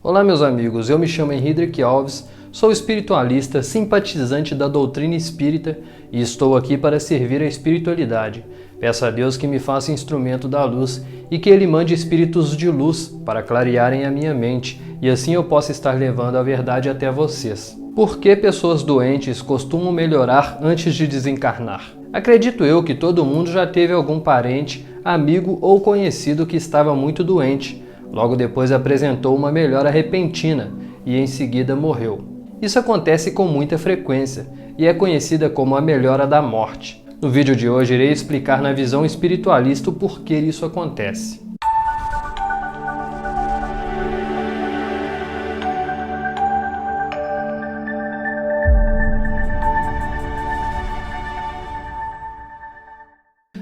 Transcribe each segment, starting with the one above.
Olá meus amigos, eu me chamo Henrique Alves, sou espiritualista, simpatizante da doutrina espírita e estou aqui para servir a espiritualidade. Peço a Deus que me faça instrumento da luz e que Ele mande espíritos de luz para clarearem a minha mente e assim eu possa estar levando a verdade até vocês. Por que pessoas doentes costumam melhorar antes de desencarnar? Acredito eu que todo mundo já teve algum parente, amigo ou conhecido que estava muito doente. Logo depois apresentou uma melhora repentina e em seguida morreu. Isso acontece com muita frequência e é conhecida como a melhora da morte. No vídeo de hoje irei explicar na visão espiritualista o porquê isso acontece.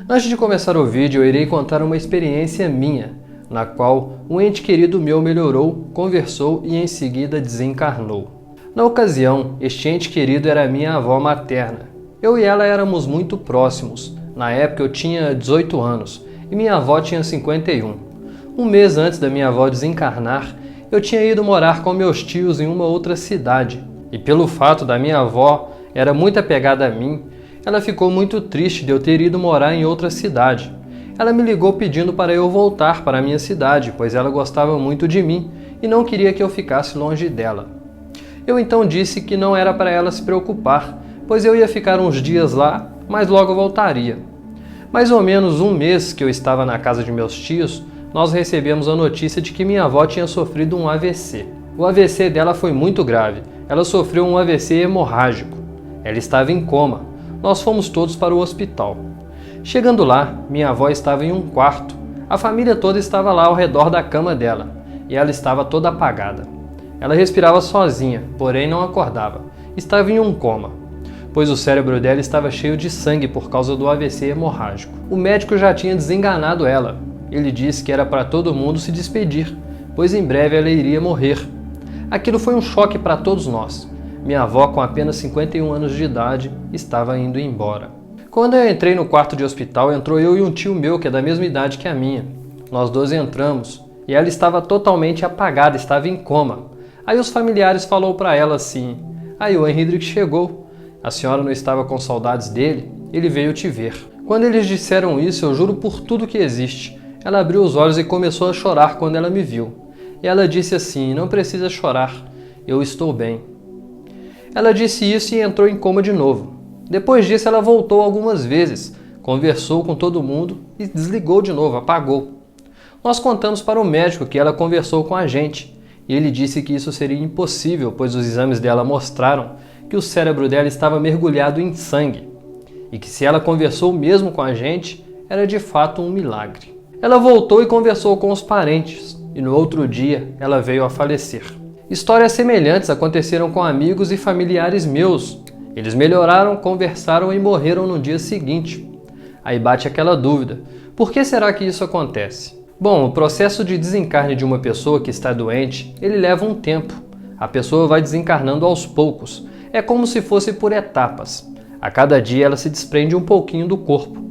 Antes de começar o vídeo, eu irei contar uma experiência minha, na qual um ente querido meu melhorou, conversou e em seguida desencarnou. Na ocasião, este ente querido era minha avó materna. Eu e ela éramos muito próximos. Na época eu tinha 18 anos e minha avó tinha 51. Um mês antes da minha avó desencarnar, eu tinha ido morar com meus tios em uma outra cidade. E pelo fato da minha avó era muito apegada a mim, ela ficou muito triste de eu ter ido morar em outra cidade. Ela me ligou pedindo para eu voltar para a minha cidade, pois ela gostava muito de mim e não queria que eu ficasse longe dela. Eu então disse que não era para ela se preocupar, pois eu ia ficar uns dias lá, mas logo voltaria. Mais ou menos um mês que eu estava na casa de meus tios, nós recebemos a notícia de que minha avó tinha sofrido um AVC. O AVC dela foi muito grave, ela sofreu um AVC hemorrágico. Ela estava em coma. Nós fomos todos para o hospital. Chegando lá, minha avó estava em um quarto. A família toda estava lá ao redor da cama dela, e ela estava toda apagada. Ela respirava sozinha, porém não acordava. Estava em um coma, pois o cérebro dela estava cheio de sangue por causa do AVC hemorrágico. O médico já tinha desenganado ela. Ele disse que era para todo mundo se despedir, pois em breve ela iria morrer. Aquilo foi um choque para todos nós. Minha avó, com apenas 51 anos de idade, estava indo embora. Quando eu entrei no quarto de hospital, entrou eu e um tio meu, que é da mesma idade que a minha. Nós dois entramos, e ela estava totalmente apagada, estava em coma. Aí os familiares falaram para ela assim: "Aí o Henrique chegou. A senhora não estava com saudades dele? Ele veio te ver." Quando eles disseram isso, eu juro por tudo que existe, ela abriu os olhos e começou a chorar quando ela me viu. E ela disse assim: "Não precisa chorar, eu estou bem." Ela disse isso e entrou em coma de novo. Depois disso ela voltou algumas vezes, conversou com todo mundo e desligou de novo, apagou. Nós contamos para o médico que ela conversou com a gente e ele disse que isso seria impossível, pois os exames dela mostraram que o cérebro dela estava mergulhado em sangue e que se ela conversou mesmo com a gente, era de fato um milagre. Ela voltou e conversou com os parentes e no outro dia ela veio a falecer. Histórias semelhantes aconteceram com amigos e familiares meus. Eles melhoraram, conversaram e morreram no dia seguinte. Aí bate aquela dúvida: por que será que isso acontece? Bom, o processo de desencarne de uma pessoa que está doente, ele leva um tempo. A pessoa vai desencarnando aos poucos. É como se fosse por etapas. A cada dia ela se desprende um pouquinho do corpo.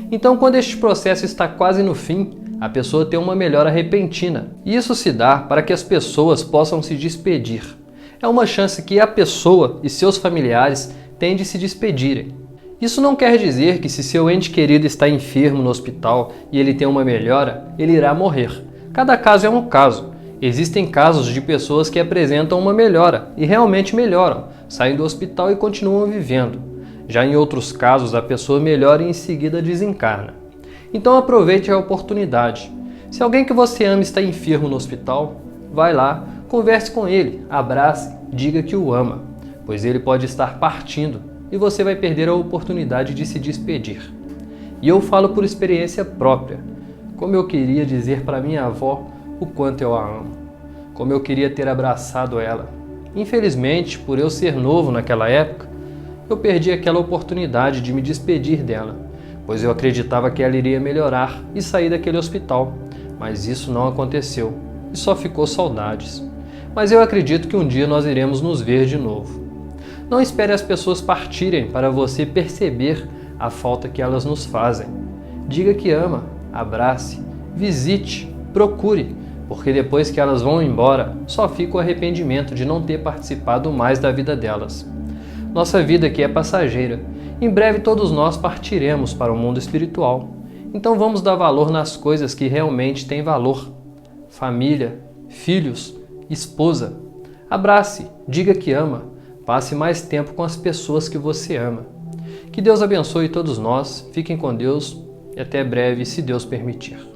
Então, quando este processo está quase no fim, a pessoa tem uma melhora repentina. E isso se dá para que as pessoas possam se despedir. É uma chance que a pessoa e seus familiares têm de se despedirem. Isso não quer dizer que se seu ente querido está enfermo no hospital e ele tem uma melhora, ele irá morrer. Cada caso é um caso. Existem casos de pessoas que apresentam uma melhora e realmente melhoram, saem do hospital e continuam vivendo. Já em outros casos, a pessoa melhora e em seguida desencarna. Então aproveite a oportunidade. Se alguém que você ama está enfermo no hospital, vai lá, converse com ele, abrace, diga que o ama, pois ele pode estar partindo e você vai perder a oportunidade de se despedir. E eu falo por experiência própria, como eu queria dizer para minha avó o quanto eu a amo, como eu queria ter abraçado ela. Infelizmente, por eu ser novo naquela época, eu perdi aquela oportunidade de me despedir dela, pois eu acreditava que ela iria melhorar e sair daquele hospital, mas isso não aconteceu e só ficou saudades. Mas eu acredito que um dia nós iremos nos ver de novo. Não espere as pessoas partirem para você perceber a falta que elas nos fazem. Diga que ama, abrace, visite, procure, porque depois que elas vão embora, só fica o arrependimento de não ter participado mais da vida delas. Nossa vida aqui é passageira. Em breve todos nós partiremos para o mundo espiritual. Então vamos dar valor nas coisas que realmente têm valor. Família, filhos, esposa. Abrace, diga que ama. Passe mais tempo com as pessoas que você ama. Que Deus abençoe todos nós. Fiquem com Deus e até breve, se Deus permitir.